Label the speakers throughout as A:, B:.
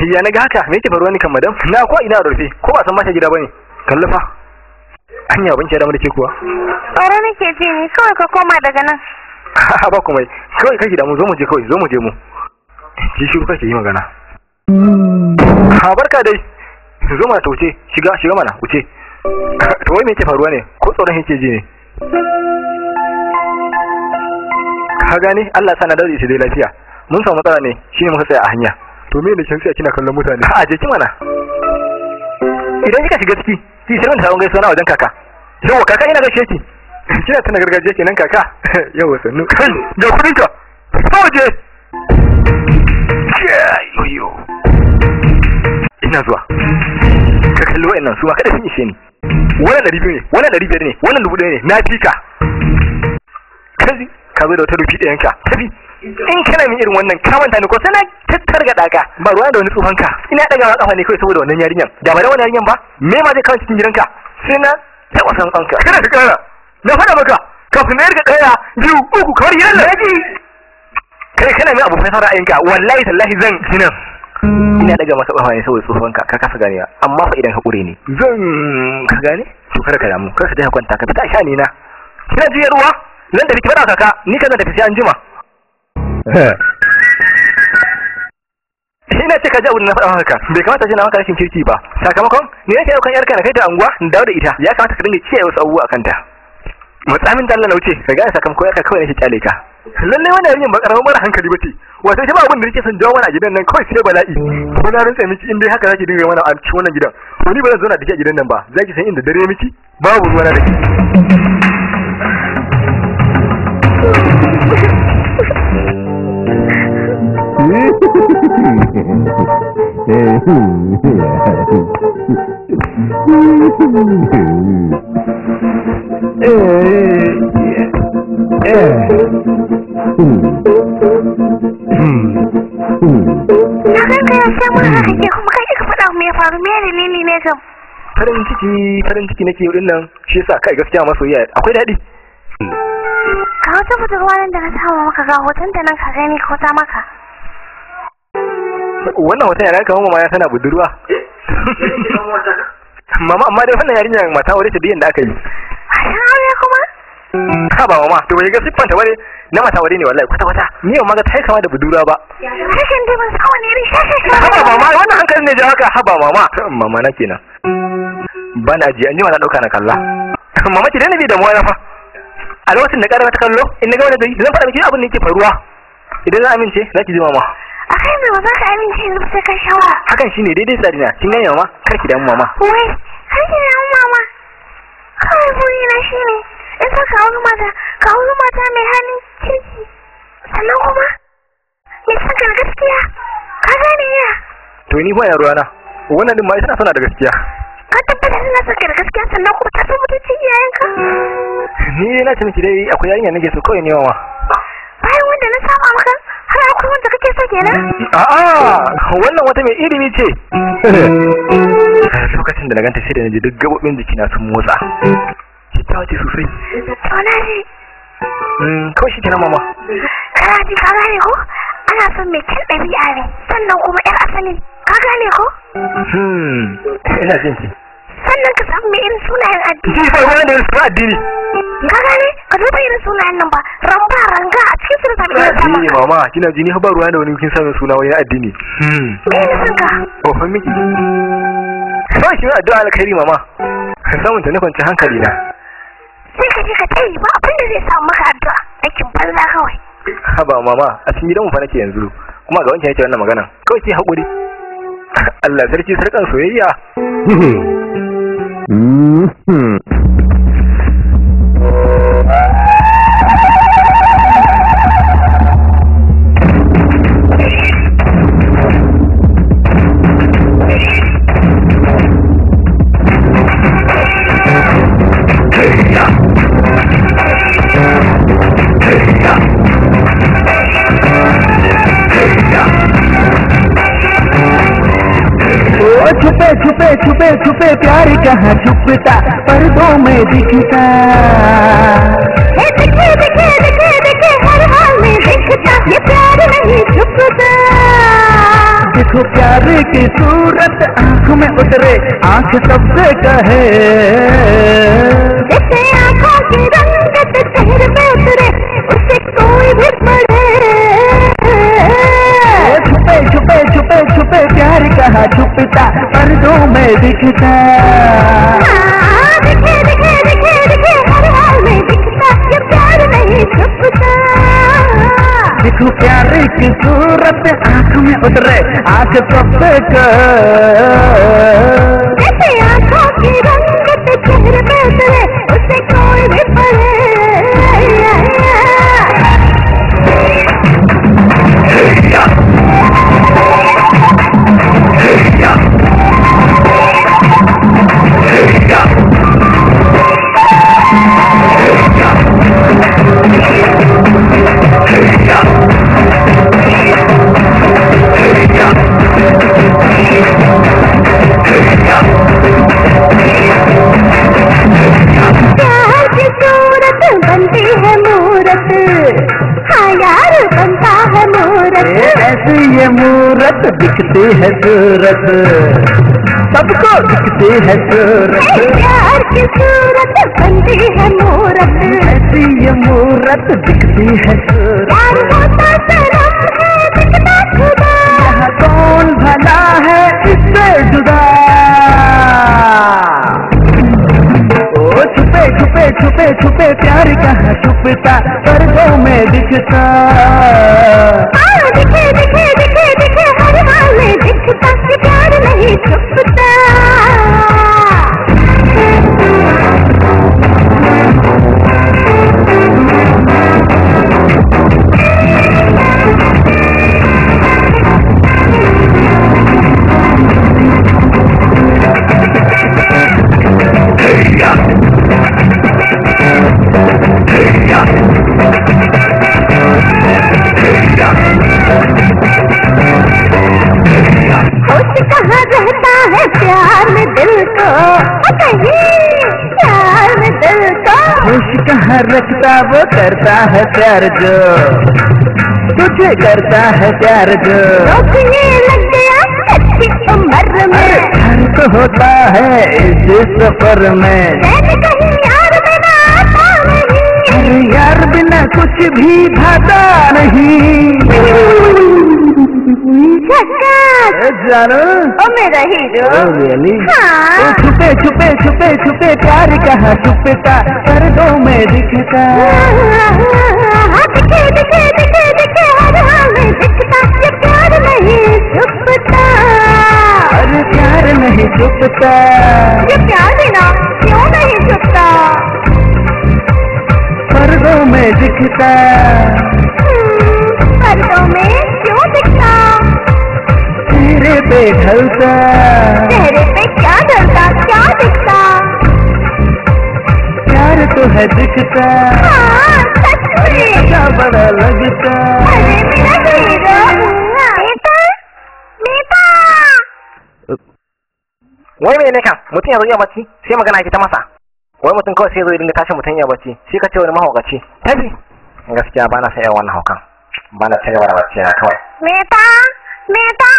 A: Ya na ga haka me yake faruwa ni kan madam? Na ko ina rufe ko ba san mata gida bane. Kallafa. Anya ban ce da mu da ke kuwa.
B: Tsoro nake ji ni kawai ka koma daga nan.
A: Ba komai. Kawai kake da mu zo mu je kawai zo mu je mu. Ki shiru kake yi magana. Barka dai. Zo mana ta wuce shiga mana wuce. To wai me yake faruwa ne? Ko tsoron yake ji ne? Ka gane Allah sana da shi dai lafiya. Mun samu matsala ne shine muka tsaya a hanya. To me ne kin tsaya kina kallon mutane? A je ki mana. Idan kika shiga ciki, ki sai mun taron gaisuwa na wajen kaka. Yawa kaka ina gaishe ki. Kina tana gargajiya kenan kaka. Yawa sannu. Kai, ga kudin ka. Waje. Yoyo. Ina zuwa. Ka kalli wa'annan su ma kada sun ishe ni. Wannan 200 ne, wannan 500 ne, wannan 1000 ne. Na fika. Kai ka zo da wata rufi ɗayan ka. Tabi. In kana min irin wannan ka manta ni ko sai na tattarga daka ba ruwa da wani tsufanka ina daga kafa ne kai saboda wannan yarinyan da ba da wannan yarinyan ba me ma zai kawo cikin gidanka sai na ta wasan kanka kana da kara na fada maka kafin na yarda daya biyu uku kamar gidan laji kai kana min abu fa ra'ayinka wallahi tallahi zan hinan ina daga masa kafa ne saboda tsufanka ka kasa ganewa amma fa idan hakuri ne zan ka gane to kada ka damu kada ka kwanta ka fita sha ni na kina ji ruwa nan da kike fada kaka ni kana da kasi an jima ina ce ka ji abin na faɗa haka bai kamata ce na maka rashin kirki ba sakamakon ni nake daukan yarka na kai ta anguwa in dawo da ita ya kamata ka dinga kiyaye wasu abubuwa akan ta matsamin da Allah na wuce ka gane sakamakon yarka kawai nake kyale ka lalle wannan yarin ba karamin mara hankali bace wato ita ba abin da nake son jawo mana a gidan nan kawai sai bala'i ko na rantsa miki in dai haka zaki dinga mana a cikin wannan gidan to ni ba zan zauna da ke a gidan nan ba zaki san inda dare miki babu ruwa na da ke farin ciki nake yau nan shi yasa kai gaskiya masoyiya akwai daɗi.
B: Ka wata budurwa nan da na samu maka ga hoton da nan ka gani ko ta maka.
A: Wannan hoton yana kamar mama ya tana budurwa. Mama amma dai wannan yarinya mata aure ta biyan da aka yi.
B: Mata aure kuma?
A: Ha ba mama to bai ga siffanta bane na mata aure ne wallahi kwata ni yau ma ga tai kama da budurwa ba.
B: Rashin dai ban sawa ne rishin.
A: Ha ba mama wannan hankalin ne da haka ha ba mama. Mama na kenan. Bana ji an ji ma na dauka na kalla. Mama ki dai nabi da mu na fa. A lokacin da ƙara ta kallo in na ga wani gari zan faɗa miki abin da yake faruwa. Idan za amince za ki ji mama.
B: Akai me ba za ka amince yanzu sai ka shawara.
A: Hakan shine daidai sadina. Kin gane mama? Kar ki damu mama.
B: Wai, kar ki damu mama. Kawai buri na shine in ka kawo mata mai halin kirki. Sannan kuma me san ka gaskiya? Ka gane ya?
A: To ni fa ya ruwana. Wannan din ma ita tana da gaskiya.
B: Ka tabbatar da saka da gaskiya sannan kuma ta san mutuncin iyayenka.
A: Ni na ce miki dai akwai yarinya nake so kawai ne mama.
B: Bayan wanda na saba maka har akwai wanda kake so kenan?
A: A'a, wannan wata mai ilimi ce. Lokacin da na ganta sai da naji duk gabobin jikina sun motsa. Kyakkyawa ce sosai.
B: To na ji.
A: Kawai shi kenan mama.
B: Kana ji ka gane ko? Ana son mai kyan ɗabi'a ne sannan kuma 'yar asali. Ka gane ko?
A: Ina jin ki.
B: Sannan ka samu mai irin sunayen addini.
A: Ki fa wani da irin addini.
B: Ka gane? Ka duba irin sunayen nan ba. Ramba ranga a cikin sun zabi da sama.
A: Ni mama, kina ji ni ba ruwa da wani kin sanin suna wani addini.
B: Me ne san ka?
A: Ko fa miki. Sai ki addu'a alkhairi mama. Ka samu ta nufin hankali na.
B: Sai ka je ka tayi ba abin da zai samu maka addu'a. Aikin banza kawai.
A: Haba mama, a cikin gidanmu fa nake yanzu. Kuma ga wancan yake wannan magana. Kawai ki haƙuri. Allah sarki sarkan soyayya.
C: छुपे प्यार कहाँ छुपता पर्दों में दिखता
B: दिखे हर हाल में दिखता ये प्यार नहीं छुपता
C: देखो प्यार की सूरत आंख में उतरे, आंख सबसे कहे
B: जैसे आंखों की रंगत चेहरे पे उतरे, उसे कोई भी पढ़े।
C: छुपे छुपे छुपे छुपे प्यार कहाँ छुपता, पर्दों में दिखता।
B: दिखे दिखे दिखे दिखे हर हाल में दिखता, ये प्यार नहीं छुपता।
C: देखो प्यार की सूरत आंख में उतरे, आंख सबसे
B: जैसे आंखों की रंगत चेहरे पे उतरे, उसे कोई भी पढ़े। बनती है मूरत, हाँ यार बनता है मूरत।
C: ऐसी ये मूरत दिखती है सूरत, सबको दिखती है सूरत।
B: प्यार की सूरत बनती है मूरत,
C: ऐसी ये मूरत दिखती है सूरत।
B: प्यार होता सनम है दिखता खुदा,
C: यहाँ कौन भला है इससे जुदा। छुपे छुपे छुपे छुपे प्यार कहाँ छुपता, पर्दों में दिखता।
B: दिखे दिखे दिखे दिखे हर हाल में दिखता, कि प्यार नहीं छुपता। कहाँ रहता है प्यार में दिल को, प्यार में दिल को
C: खुश कहाँ रखता, वो करता है प्यार जो तुझे करता है प्यार जो।
B: रोकने लग गया अच्छी उम्र में,
C: हर तो होता है इस सफर में।
B: कहीं यार बिना आता नहीं,
C: अरे यार बिना कुछ भी भाता नहीं। जानो
B: ओ मेरा हीरो, हाँ।
C: छुपे छुपे छुपे छुपे प्यार कहाँ छुपता, पर्दों में दिखता।
B: दिखे दिखे दिखे दिखे हर हाल में दिखता, ये प्यार नहीं छुपता।
C: अरे प्यार नहीं छुपता,
B: ये प्यार बिना क्यों नहीं छुपता,
C: पर्दों में दिखता।
B: पर्दों में क्यों दिखता,
C: चेहरे पे ढलता।
B: चेहरे पे क्या ढलता, क्या दिखता।
C: प्यार तो है दिखता,
B: हाँ सच में
C: क्या बड़ा लगता।
B: अरे मेरा हीरो, बेटा बेटा।
A: wai me ne kan mutum ya zo ya bacci sai magana ki ta masa, wai mutum kawai sai zo ya dinga tashi mutum ya bacci sai ka ce wani mahaukaci tafi. Gaskiya ba na san irin wannan haukan, ba na ci gaba da bacci na kawai.
B: बेटा बेटा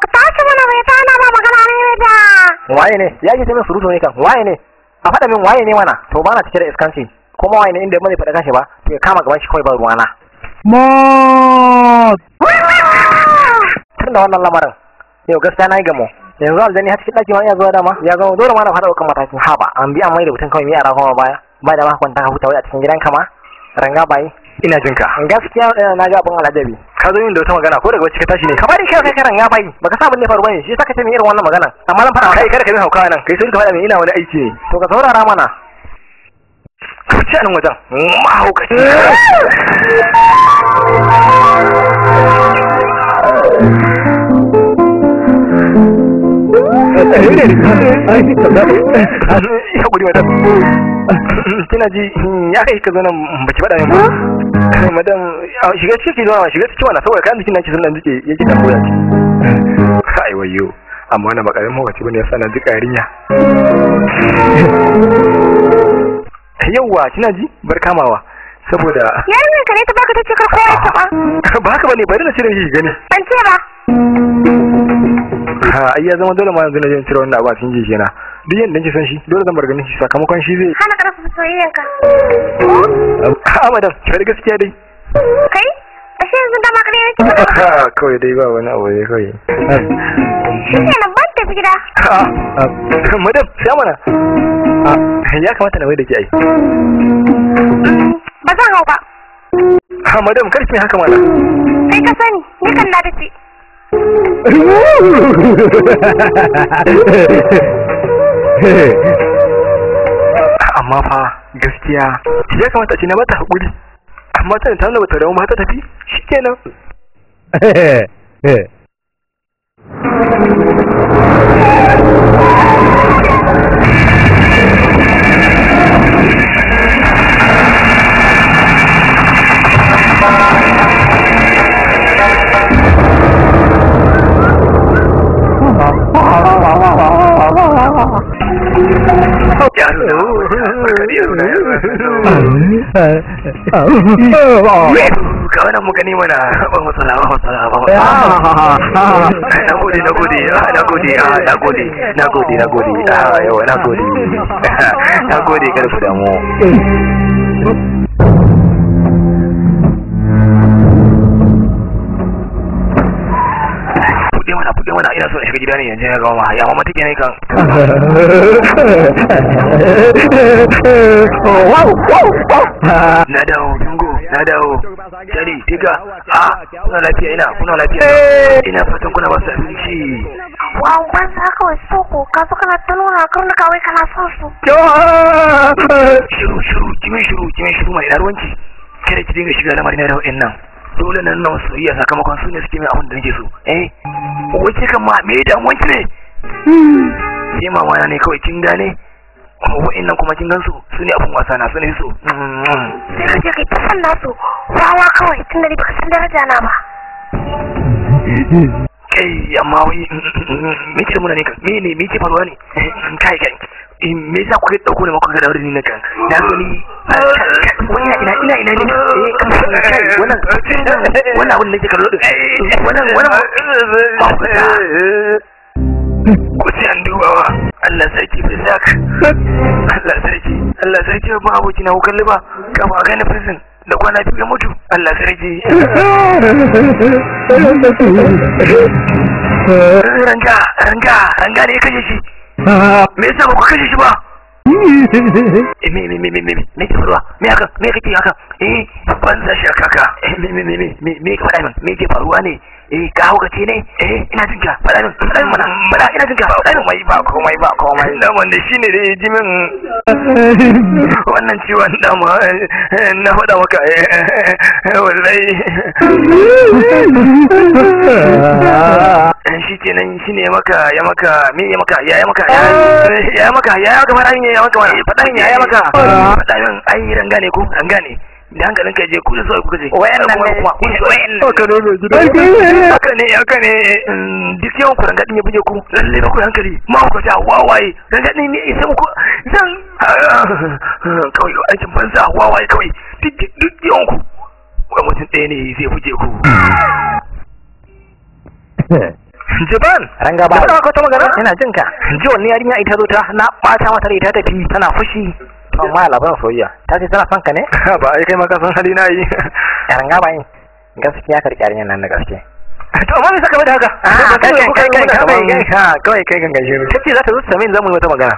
B: ka tashi mana बेटा, na ba magana ne बेटा.
A: Waye ne ya ji ta min surutu ne kan, waye ne a faɗa min waye ne mana, to ba na cike da iskanci kuma waye ne inda ba zai faɗa kanshi ba to ya kama gaban shi kawai ba ruwana. Tun da wannan lamarin yau gaskiya na yi gamo, yanzu aljani har cikin ɗaki ma iya zuwa dama ya zama dole ma na faɗa ɗaukan matakin haba an biya mai da mutum kawai mai yara kuma baya ba da ma kwanta ka huta wai a cikin gidanka ma ranga bayi. Ina jin ka gaskiya na ga abin alajabi, ka zo yin da wata magana ko daga wacce ka tashi ne ka bari kai ka ranga bayi baka sa abin ne faru bane shi saka ce min irin wannan magana, amma zan fara kai kada ka min hauka nan kai sai ka faɗa min ina wani aiki ne to ka saurara mana ka ci nan wajen mahaukaci. Ya kuri madam, kina ji ya kai ka zo nan baki faɗa min ba. Madam shiga ciki zuwa shiga ciki wannan saboda kan jikin naki sun dan jike yake da koya. Ai wayo, amma wannan bakarin mawaci bane yasa na jika yarinya. Yawwa kina ji bar kamawa. saboda
B: yayin ka ne ta baka tace ka kowa ta ba
A: ba haka bane bari na cire shi gani
B: ban ce ba
A: ha ai ya zama dole ma yanzu na je cire wannan abu a cikin jiki na duk yanda nake son shi dole zan bar ganin shi sakamakon shi zai
B: hana ka rasa soyayyen ka
A: ha madam ki gaskiya dai
B: kai ashe yanzu da maka ne yake
A: kawai dai ba wani abu ne kawai
B: shi ne na ban tafi gida
A: madam sai mana ya kamata na mai da ke ai
B: ba zan hau ba
A: ha madam kar ki haka mana
B: kai ka sani ni kan na dace
A: amma fa gaskiya ya kamata ce na mata hakuri amma tana ta nuna bata dawo ma ta tafi shikenan kawana mu gani mana ba matsala na gode karfi da mu buɗe mana ina so in shiga gida ne yanzu ya gama ya mama take ne kan na dawo dungo na dawo jari diga kuna lafiya ina fatan kuna ba su abinci
B: wow ban sa kawai soko ka so kana ta nuna karnu kawai kana son su
A: shiru mai ina ruwanki kada ki dinga shiga lamarin na rawin nan dole nan nan soyayya sakamakon su ne suke mai abin da nake so wace kan ma me da wanki ne sai mama na ne kawai kin gane wa'annan kuma kin gansu su ne abin wasa na su ne so
B: sai ka je kai ta san nasu wawa kawai tun da baka san daraja na ba
A: kai amma wai me ke muna ne kan me ke faruwa ne kai me yasa kuka dauko ne maka ga daure ni na kan na zo ni ina ne kan kai wannan abin da nake kallo din wannan ko sai an dubawa Allah sarki bisak Allah sarki ba aboki na hukalli ba ka ba ga na prison da kwana biyu ya mutu Allah sarki ranga ne kaje shi me yasa ba ku kashe shi ba me ke faruwa me kake haka ban za shi kaka me ka faɗa min me ke faruwa ne ka hauka ce ne ina jinka faɗa min mana faɗa ina jinka faɗa min ba komai da wanda shine da ji min wannan ciwon dama na faɗa maka wallahi shi kenan shine ya maka faɗa min ai ranga ne ko ranga ne da hankalin ka je ku da sai kuka je wayannan haka ne duk yawan ku rangadin ya buge ku lalle ba ku hankali ma ku ta wawaye rangadin ne sai muku zan kawai aikin banza wawaye kawai duk yawan ku wai mutum ɗaya ne zai buge ku Japan ranga ba ka ta magana ina jin ka ji wannan yarinya ita zo ta na bata mata ita tafi tana fushi amma labarin soyayya ta ce tana son ka ne ba ai kai ma ka san hali na yi ranga ba yin gaskiya ka rike yarinyar nan da gaske to amma me saka bada haka kai gangan shiru kace za ta zo ta min zamu yi wata magana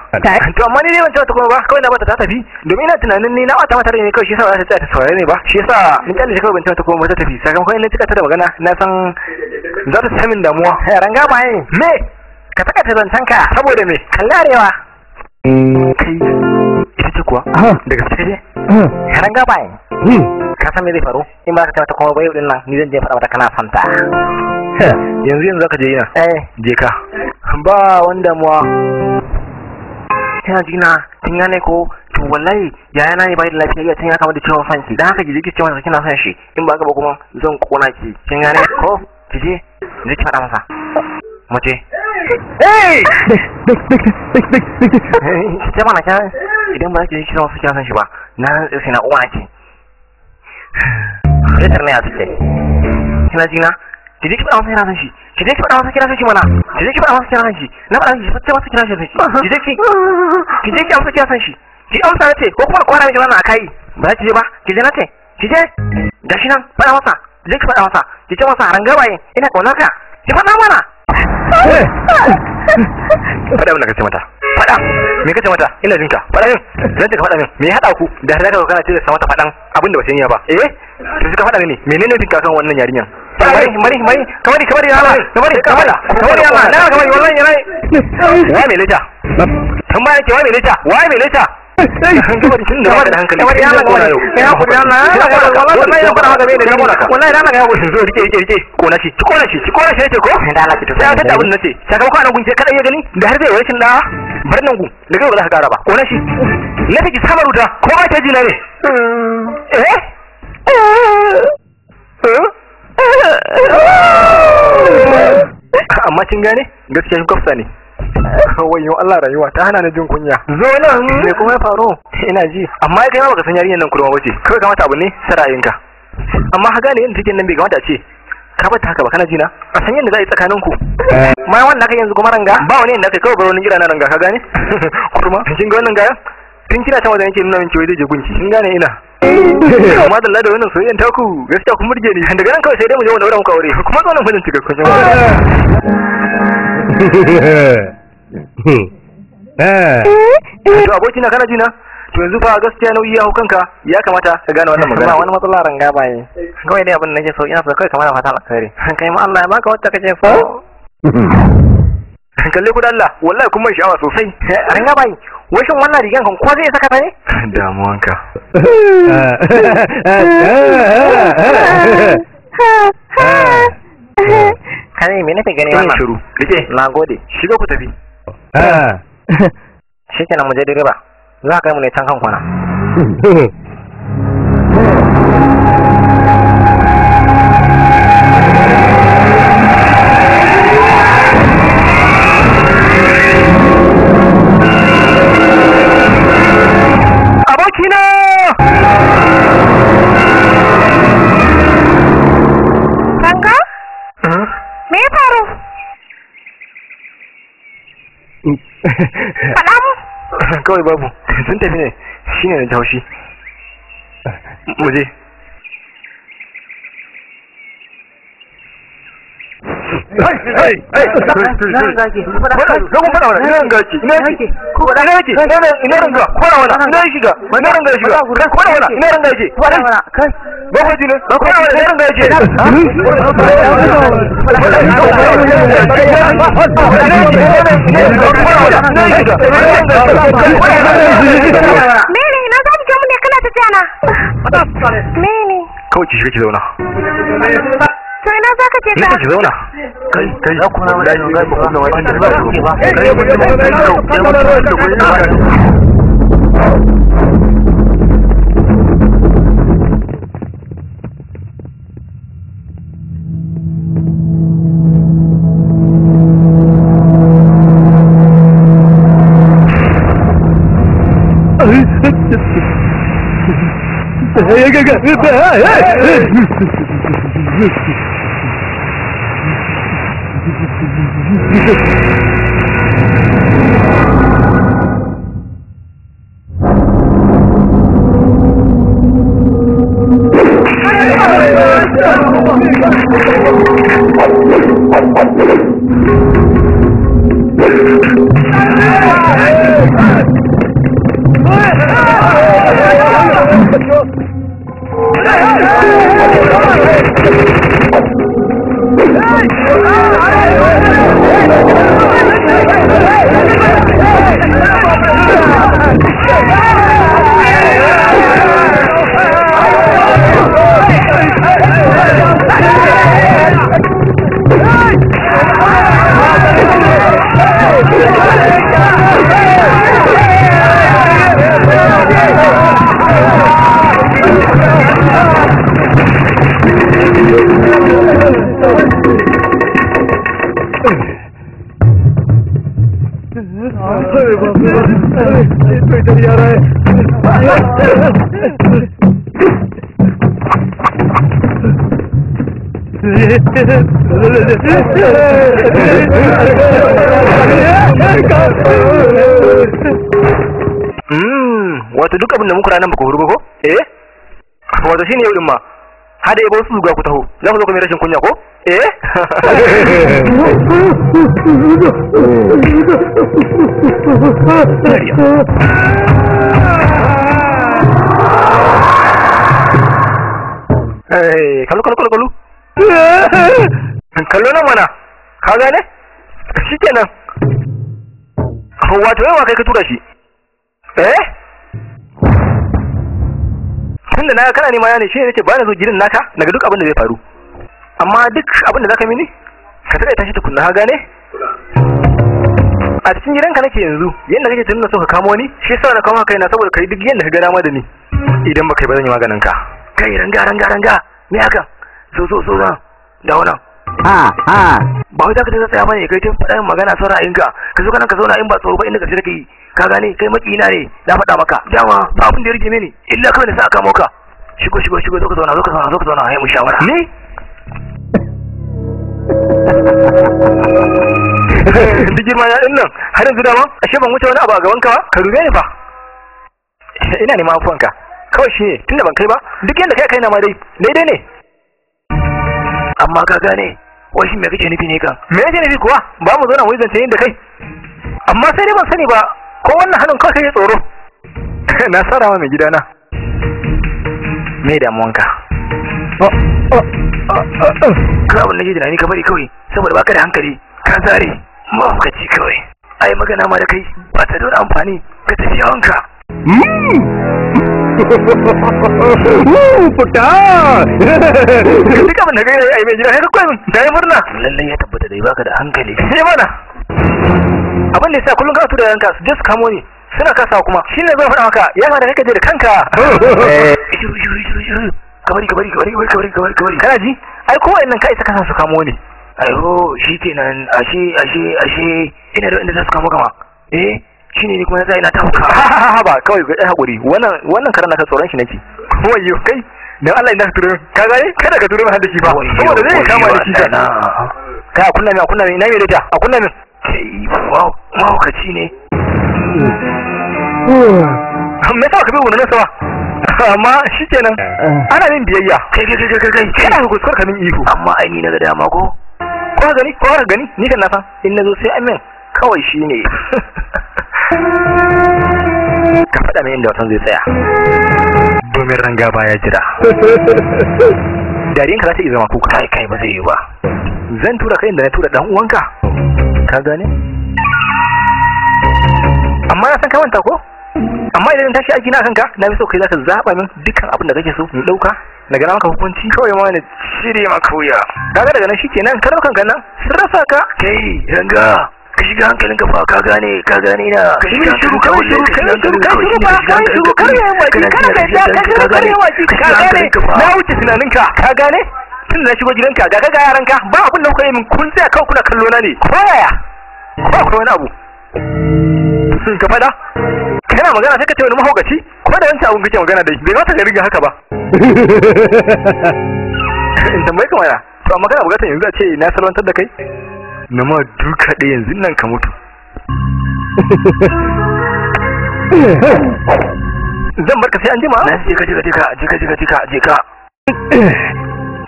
A: to amma ni dai ban ta kuma ba kawai na bata ta tafi domin ina tunanin ni na bata mata ne kawai shi yasa za ta tsaya ta saurare ne ba shi yasa ni kalle kawai ban ta kuma ta tafi sakamakon ina cika ta da magana na san za ta samin damuwa ranga ba yin me ka taka ta zancan ka saboda me kallarewa kai ita ce kuwa daga cikin ne ranga ba yin ka san me zai faru in ba ka ta kuma bayo din nan ni zan je faɗa mata kana fanta yanzu zaka je ina je ka ba wanda muwa kina jina kin gane ko to wallahi yaya na ne bai da lafiya tun ya kama da ciwon fanki dan haka ki cewa kina son shi in ba ka ba kuma zan kona ki kin gane ko ki je ki faɗa masa mu je ki ce mana kan idan ba ki ji kiran su kina son shi ba na sai na uwa ki Retar ne a tsaye. Kina jina? Ki je ki faɗa masa kina san shi. Ki je ki faɗa masa kina san shi mana. Ki je ki faɗa masa kina san shi. Na faɗa miki sai masa kina san shi. Ki je ki amsa kina san shi. Ki amsa na ce ko kuma kwana miki wannan akai. Ba ki je ba. Ki je na ce. Ki je. Gashi nan faɗa masa. Ki je ki faɗa masa. Ki ce masa rangawaye ina kaunar ka. Ki faɗa mana. Faɗa mun da kace mata. Faɗa. Me kace mata? Ina jinka. Faɗa min. Zan ta faɗa min. Me ya hada ku? Da har ka kana ce da mata faɗan abin da ba sai ba. To suka faɗa mini. Menene jinka kan wannan yarinyan? Mari kamari yana wallahi yana wa me lita tambaya ke wa me lita kamar tun da da hankali kamar yana ya kudi Allah wallahi ya fara haka bai da wallahi rana ga yau zo rike kona shi yake ko da Allah ki tafi sai da abin nace sakamakon anan gunje kada iya gani da har zai wai shin da bar nan gun da kai ba za ka gara ba kona shi na fiki samaru da ko ba ta ji na ne amma kin gane gaskiya shi kofsa ne wayo Allah rayuwa ta hana ni jin kunya zo nan me kuma ya faru ina ji amma kai ma baka san yarinyar nan kurma bace kai kamata abu ne sarayinka amma ha gane yanda take nan bai kamata a ce ka bata haka ba kana ji na a san yanda za a yi tsakanin ku ma wanda kai yanzu kuma ranga ba wani inda kai kawai bar wani jira na ranga ka gane kurma kin ga wannan gaya tun kina ta wajen yake nuna min cewa zai je gunki kin gane ina amma da ladan wannan soyayyen taku gaskiya kun murge ni daga nan kawai sai dai mu je mu daura muku aure kuma zo nan fadin cika kun to aboki na kana jina to yanzu fa gaskiya nauyi ya hukanka ya kamata ka gane wannan magana wani matsala ranga baye kawai dai abin da nake so ina so kai kamar fata alkhairi kai ma Allah ya baka wacce kake so kalle ku da Allah wallahi kun mai sha'awa sosai ranga baye wai shin wannan rigan kan ko zai saka ta ne damuwanka kai me nake gani wannan shiru rike nagode shiga ku tafi shikenan mu je direba za ka kai mu ne can kan kwana
B: faɗa mu
A: kawai babu sun tafi ne shine na taushi mu je kawai ki shiga ki zauna
B: to ina za ka je ka
A: ki zauna kai ya kuma wani ga ba kuma wani da ba ke ba kai wato duk abin da muka ranar ba ku huru ba ko? Wato shine yau din ma hada yabo su zuga ku taho za ku zo ku mai rashin kunya ko? Kallo kallo nan mana ka gane shikenan wato yawa kai ka tura shi tunda na kana nema ya ne shi ne nace ba na zo gidan naka daga duk abin da zai faru amma duk abin da zaka mini ka taɓa tashi tukunna ka gane a cikin gidanka nake yanzu yanda kake tunanin so ka kamo ni shi yasa na kama kaina saboda kai duk yanda ka ga dama da ni idan baka yi ba zan yi maganin ka kai ranga me haka so na da wannan ba wai zaka tsaya bane kai tun faɗa magana son ra'ayinka ka zo kana ka zauna in ba tsoro ba inda ka kake ka gane kai makina ne na faɗa maka dama ba abin da ya rike mini illa kawai na sa aka maka shigo zo ka zauna ai mu shawara ne duk girma ya din nan har yanzu dama ashe ban wuce wani abu a gaban ka ba ka dube ni fa ina neman afuwanka kawai shi ne tunda ban kai ba duk yanda kai na ma daidai ne amma ka gane wai shi me kake nufi ne kan me yake nufi kuwa ba mu zo na wai zance yin da kai amma sai dai ban sani ba ko wannan hannun kawai kai tsoro na sara ma mai gidana me damuwanka ka abin nake tunani ka bari kawai saboda baka da hankali ka zare mahaukaci kawai ai magana ma da kai ba ta da amfani ka tafi yawanka
C: puta
A: duk abin da kai ai mai gida kai koyi da yi murna lallai ya tabbata da baka da hankali sai mana abin da yasa kullun ka tura yanka su je su kamo ni suna kasa kuma shine zai faɗa maka yana da kake je da kanka kabari kana ji ai kowa innan ka isa kasa su kamo ni aiho shikenan ashe ina da inda za su kamo kama shine ne kuma ina ta huka ba kawai ga hakuri wannan karan naka tsoron shi nake wayo kai dan Allah ina turo ka gane kada ka turo mai haddashi ba saboda zai kama ni kika ka kunna mai ina mai data a kunna min kai wow mahaukaci ne me ka bi wannan sawa amma shikenan ana min biyayya kai kana ku kuskar ka min ihu amma ai ni na ga dama ko gani ni kan na san in nazo sai amin kawai shine ka faɗa min inda watan zai tsaya domin ranga baya jira dariyan ka za ta iya zama kuka kai ba zai yi ba zan tura kai inda na tura dan uwanka ka gane amma na san ka manta ko amma idan tashi aiki na kanka na fi so kai za ka zaɓa min dukkan abin da kake so in ɗauka na gana maka hukunci kawai ma wani shirye maka wuya kaga daga nan shikenan ka daukan kan nan sun rasa ka kai ranga ka shiga hankalinka fa ka gane na ka shiga hankalinka na wuce tunaninka ka gane tun da na shigo gidanka ga ka ga yaranka ba abin da kuka yi min kun tsaya kawai kuna kallo na ne ko yaya ko akwai wani abu sun ka fada kana magana sai ka ce wani mahaukaci ko da wancan abun kake magana dai bai mata ka riga haka ba in tambaye ka mana to amma kana bukatar yanzu a ce na salwantar da kai na ma duka ɗaya yanzu nan ka mutu zan barka sai an jima na je ka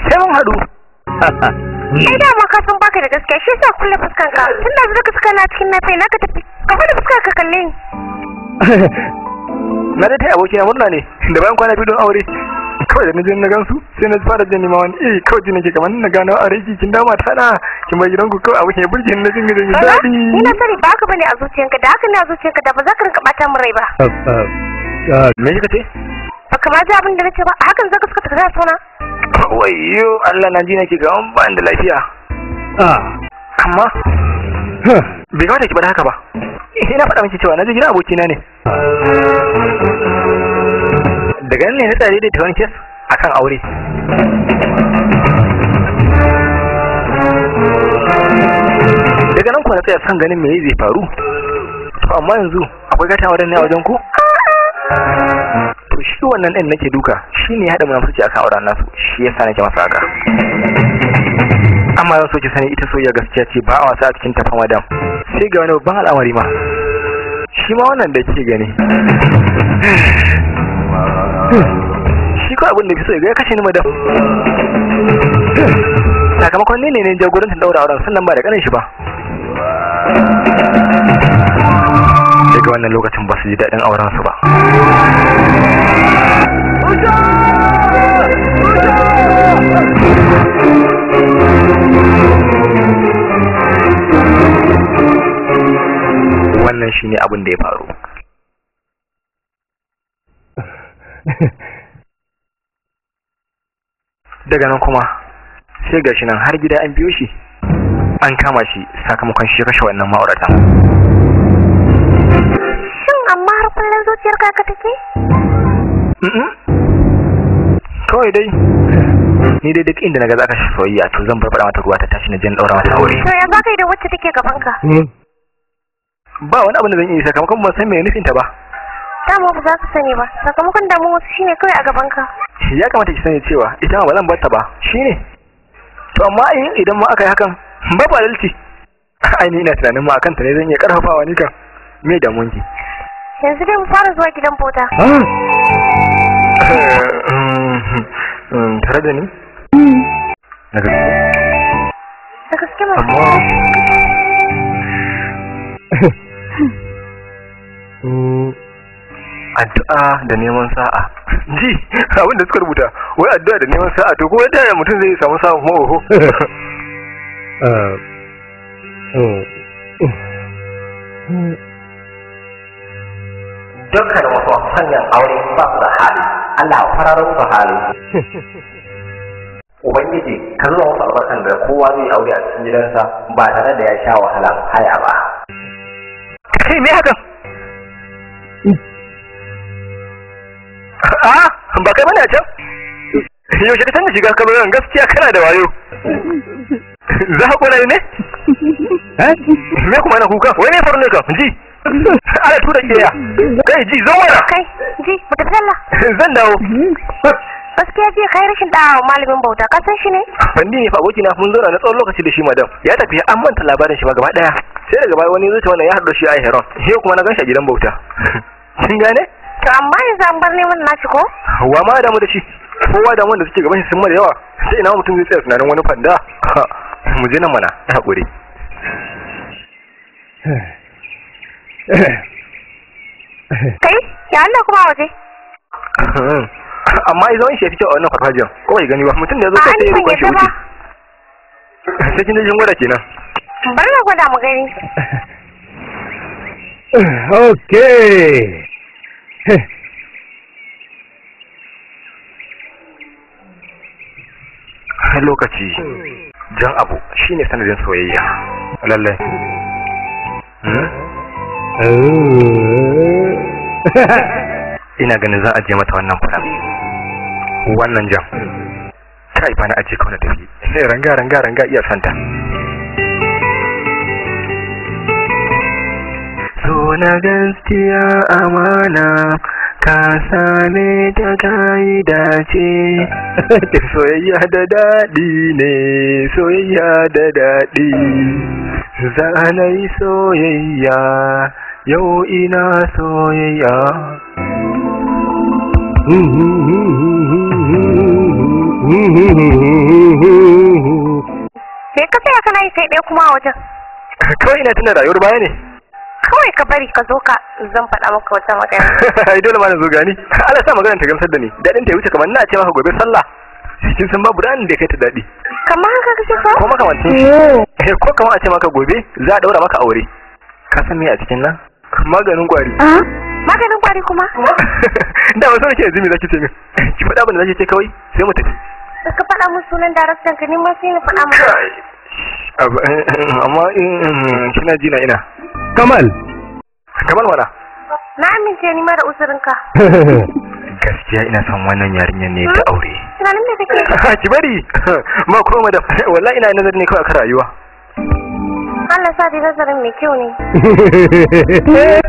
A: sai mun haɗu
B: sai da maka sun baka da gaskiya shi yasa kulle fuskan ka tun da zuka suka na cikin na sai naka tafi ka kulle fuskar ka kalle ni
A: na da tai abokina murna ne da bayan kwana biyu don aure kawai da naje na gansu sai na fara jin nima wani kawai jin nake kamar na gano aure kin dama ta da kin bai gidanku kawai abokin ya burge ni na jin daɗi
B: ina sani ba haka bane a zuciyanka da haka ne a zuciyanka da ba za ka rinka bata min rai ba
A: me kika ce
B: baka ma ji abin da nace ba hakan zaka suka tafi sona
A: wayyo Allah na ji nake ga an ba da lafiya amma bai kamata ki bada haka ba ina faɗa miki cewa na je gidan abokina ne daga nan ne na tsare da tawon kes akan aure daga nan kuwa na tsaya san ganin me zai faru to amma yanzu akwai gata wurin ne a wajen ku to shi wannan ɗin nake duka shi ne ya haɗa munafurci akan auren nasu shi yasa nake masa haka amma zan so ki sani ita soyayya gaskiya ce ba a wasa a cikin tafa madam. Sai ga wani babban al'amari ma shi ma wannan da ke gani shi ko abin da fi so ya ga ya kashe ni madam. Sakamakon ne jagorantar daura auren sannan ba da kanin shi ba. Daga wannan lokacin ba su ji daɗin auren su ba. Wannan shine abin da ya faru. Daga nan kuma sai gashi nan har gida an biyo shi an kama shi sakamakon shi kashe wannan ma'auratan.
B: Shin amma har kullum zuciyar kaka take?
A: Kawai dai ni dai duk inda naga za ka shi soyayya to zan bar faɗa mata ruwa ta tashi na jin daura mata aure.
B: To ya za ka yi da wacce take gaban ka?
A: Ba wani abin da zan yi sakamakon ban san me nufin ta ba.
B: Dama ba za ka sani ba, sakamakon damuwa wasu shine kawai a gaban ka.
A: Ya kamata ki sani cewa ita ma ba zan bar ta ba, shine. To amma idan ma aka yi hakan babu adalci. Ai ni ina tunanin ma akan ta ne zan iya karfafawa ni kan. Me da munki?
B: Yanzu dai mu fara zuwa gidan bauta.
A: Tare da ni? Na gaske?
B: Da gaske ma.
A: Addu'a da neman sa'a. Ji abin da suka rubuta wai addu'a da neman sa'a to ko da mutum zai samu sa'a kuma oho.
D: Dukkan wasu sanyan aure ba su da hali, Allah fararen su hali. Ubangiji ka zuwa wasu albarkan da kowa zai aure a cikin gidansa ba tare da ya sha wahala haya ba.
A: Kai me haka? Ba kai bane a can? Yaushe ka canza shiga kabarin gaskiya kana da wayo. Za ka kona ne? Me kuma na kuka? Wai ne faru ne ka? Ji. Ala tura keya. Kai ji zo mana.
B: Kai ji mu tafi sallah.
A: Zan dawo.
B: Gaskiya ji kai rashin da'a malamin bauta ka san shi ne?
A: Bandi ne fa abokina mun zo na tsawon lokaci da shi madam. Ya tafi an manta labarin shi ba gaba daya. Sai daga baya wani zuciya wannan ya haɗu shi a Heron. Yau kuma na gan shi a gidan bauta. Kin gane?
B: To amma yanzu an bar neman nashi ko?
A: Wa ma damu da shi. Kowa da wanda suke gaban shi sun mara yawa. Sai ina mutum zai tsaya tunanin wani fanda. Mu je nan mana, ya haƙuri.
B: Kai, ya Allah kuma waje.
A: Amma idan shi ya fi kyau a wannan farfajiyar, ko bai gani ba, mutum da ya zo kai sai ya rikon shi wuce. Sai kin jin gwada kenan.
B: Bari na gwada mu gani.
C: Okay.
A: Lokaci jan abu shine sanadin soyayya. Lallai. Ina ganin za a je mata wannan fara. Wannan jan. Kai fa na aje kawai na tafi. Sai ranga iya santa. So na gaskiya amana ka same ta kai dace. Soyayya da daɗi ne, soyayya da daɗi. Zanai soyayya, yau ina soyayya.
B: Me ka tsaya kana yi kai ɗaya kuma a wajen?
A: Kawai ina tuna rayuwar baya ne.
B: Kawai ka bari ka zo ka zan faɗa maka wata magana.
A: Ai dole ma na zo gani. Allah sa magana ta gamsar da ni. Daɗin ta wuce kamar na ce maka gobe sallah. Kin san babu ranar da kai ta daɗi.
B: Kamar haka kake so?
A: Ko makamancin shi. Ko kamar a ce maka gobe za a daura maka aure. Ka san me a cikin nan? Maganin kwari.
B: Maganin kwari kuma?
A: Da ba so nake yanzu me zaki ce min. Ki faɗa abin da zaki ce kawai sai mu tafi.
B: Ka faɗa mun sunan daraktan ka, ni ma sai ni faɗa maka.
A: Amma kina ji na ina.
C: Kamal
A: mana.
B: Na amince ni ma da uzurinka.
A: Gaskiya ina son wannan yarinyar ne ta aure.
B: Tunanin me kake?
A: Ki bari. Ma ko madam, wallahi ina nazari ne kawai akan rayuwa.
B: Allah sa dai nazarin mai kyau ne.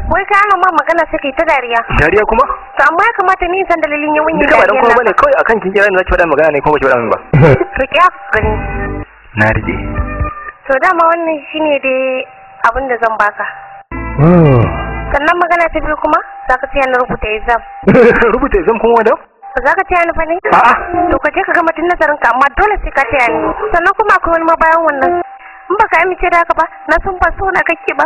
B: Wai ka ana ma magana sai kai ta dariya.
A: Dariya kuma?
B: To amma ya kamata ni san dalilin yawan yin
A: dariya. Duka ba dan
B: dariya
A: kuma bane kawai akan kin kira ni zaki faɗa magana ne kuma ba ki faɗa min ba.
B: Rike gani.
A: na rike.
B: To dama wannan shine dai abin da zan baka. Sannan magana ta biyu kuma za ka taya na rubuta exam.
A: Rubuta exam kuma wadda?
B: Ba za ka taya ni ba ne?
A: A'a.
B: To ka je ka gama tun nazarin ka amma dole sai ka taya ni. Sannan kuma akwai wani ma bayan wannan. In ba ka amince da haka ba na san ba so na kake ba.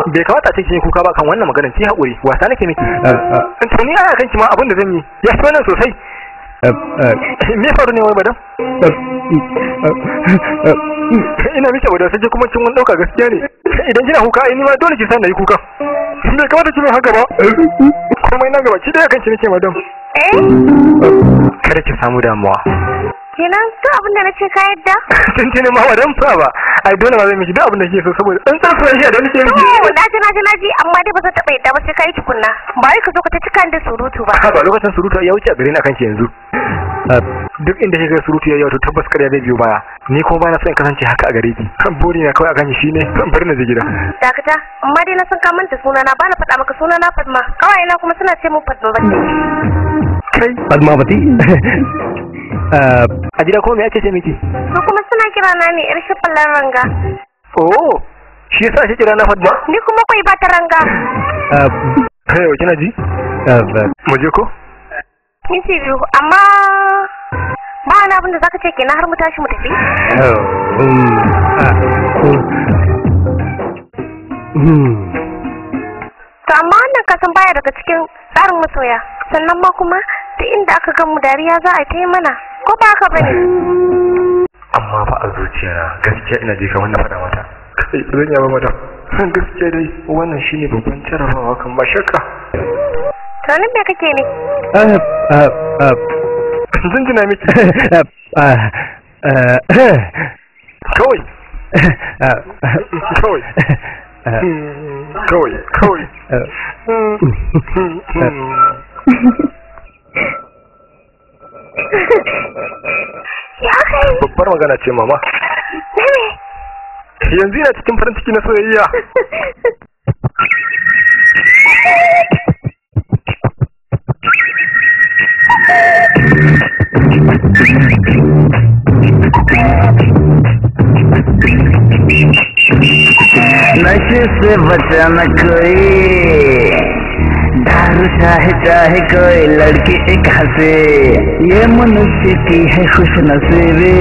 A: Bai kamata ce kin kuka ba kan wannan maganar ki haƙuri wasa nake miki. To ni aya kanki ma abin da zan yi ya fi wannan sosai. Me faru ne wai madam? Ina miki wadda sai kuma kin wani dauka gaskiya ne. Idan kina kuka ai ni ma dole ki san da yi kuka. Bai kamata ki mai haka ba. Komai na gaba ki da kanki nake madam. Kada ki samu damuwa.
B: Kenan to abin da nace ka yadda?
A: Tuntuni ma madam fa ba. Ai dole ma zai miki duk abin da kike so saboda dan san soyayya da nake miki. Naji amma dai ba zan taba yadda ba sai kai tukunna. Ba wai ka zo ka ta cika da surutu ba. Ba lokacin surutu ya wuce a gare ni akan ki yanzu. Duk inda kika surutu ya to tabbas kariya zai biyo baya. Ni ko ba na son kasance haka a gare ki. Buri na kawai akan shi ne zan bar na je gida. Dakata, amma dai na san ka manta sunana ba na faɗa maka sunana Fatma. Kawai na kuma suna ce mun Fatma bace. Kai
C: Fatmawati.
A: A gida ko me ake ce miki?
B: Su kuma suna kira na ne yar shafallan ranga.
A: Oh, shi yasa shi kira na Fatma?
B: Ni kuma kai ba ta ranga.
A: Kai kina ji? Mu je ko?
B: Ni ce biyu amma ba na abin da zaka ce kenan har mu tashi mu tafi. To amma wannan kasan baya daga cikin tsarin masoya sannan ma kuma duk inda aka ga mu dariya za a ta yi mana ko ba haka bane.
A: Amma ba a zuciya gaskiya ina ji kamar na faɗa mata. Kai zan yaba mata. Gaskiya dai wannan shine babban jarabawa kan ba shakka.
B: Tunanin me kake ne?
A: Zan jina miki. Kawai. Kawai.
B: Ya kai.
A: Babbar magana ce mama. Yanzu yana cikin farin ciki na soyayya.
C: नशे से बचाना कोई दारू चाहे कोई लड़की एक हंसे ये मनुष्य की है खुश नसीबी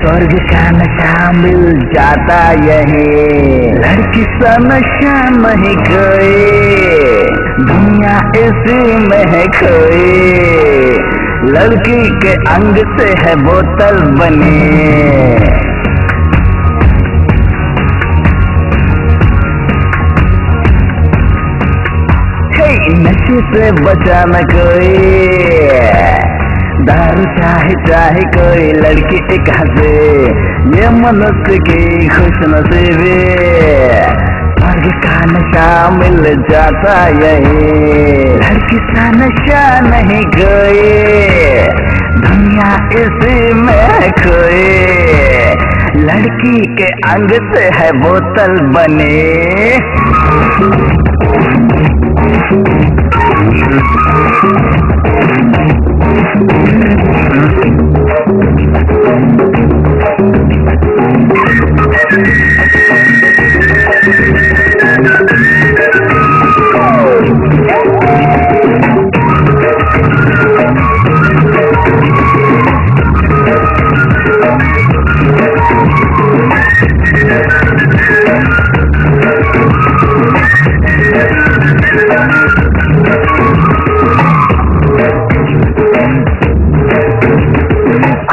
C: स्वर्ग का नशा मिल जाता यही लड़की सा नशा नहीं कोई दुनिया इसी में है खोई लड़की के अंग से है बोतल बनी नशे से बचाना कोई दारू चाहे कोई लड़की एक हंसे ये मनुष्य की खुश नसीबी स्वर्ग का नशा मिल जाता यही लड़की सा नशा नहीं कोई दुनिया इसी में खोई लड़की के अंग से है बोतल बनी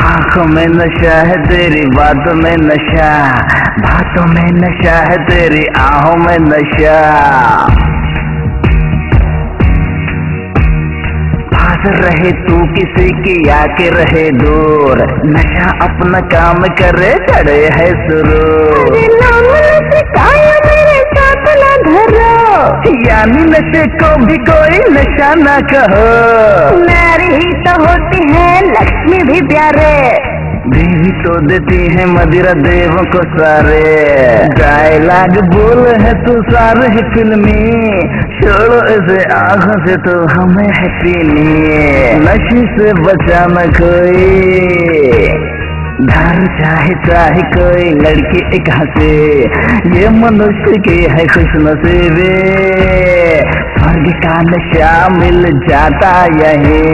C: आँखों में नशा है तेरी बातों में नशा बातों में नशा है तेरी आँखों में नशा पास रहे तू किसी की या के रहे दूर नशा अपना काम करे चढ़े है सुरूर यानी नशे को भी कोई नशा न कहो नारी ही तो होती है लक्ष्मी भी प्यारे देवी तो देती है मदिरा देवों को सारे, डायलॉग बोल है तू सारे है फिल्मी, छोड़ो इसे आंखों से तो हमें है पीनी, नशे से बचाना कोई दारू चाहे चाहे कोई लड़की एक हंसे, ये मनुष्य की है खुशनसीबी, स्वर्ग का नशा मिल जाता यहीं।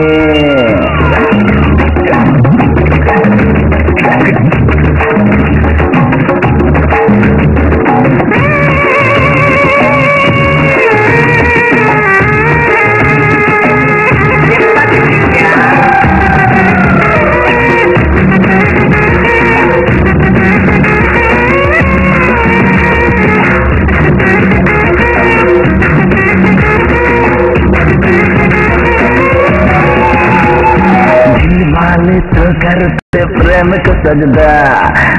C: तो करते प्रेम का सजदा,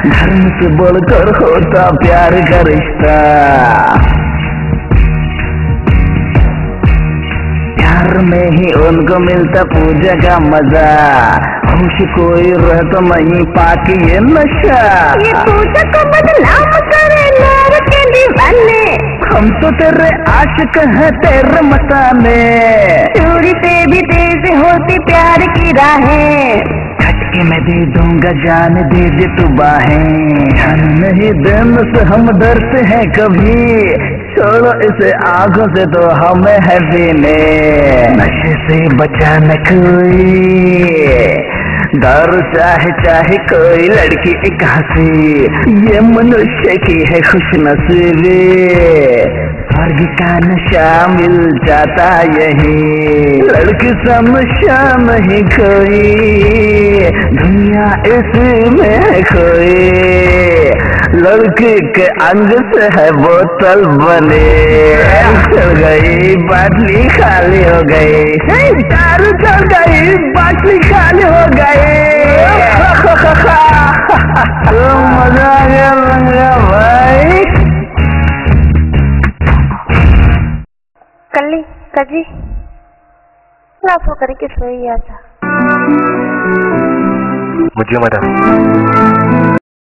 C: धर्म से बोलकर होता प्यार का रिश्ता, प्यार में ही उनको मिलता पूजा का मजा, होश कोई रहता नहीं पाके ये नशा,
B: ये पूजा को बदनाम करे नर के दीवाने,
C: हम तो तेरे आशिक हैं तेरे मसाने,
B: चोरी से भी तेज होती प्यार की राहें,
C: खटके मैं दे दूंगा जान दे दे तू बाहें, हम नहीं दिन से हम डरते हैं कभी, छोड़ो इसे आंखों से तो हमें है पीने, नशे से बचाना कोई दारू चाहे चाहे कोई लड़की एक हंसी, ये मनुष्य की है खुशनसीबी, स्वर्ग का नशा मिल जाता यही, लड़की सा नशा नहीं कोई, दुनिया इसमें है कोई, लड़की के अंग से है बोतल बने, चल गई बाटली खाली हो गई, दारू चल गई बाटली खाली हो गई, तो मजा आ गया लंगा भाई।
B: कल्ली कजी लाफो करके सोई आता
A: मुझे मत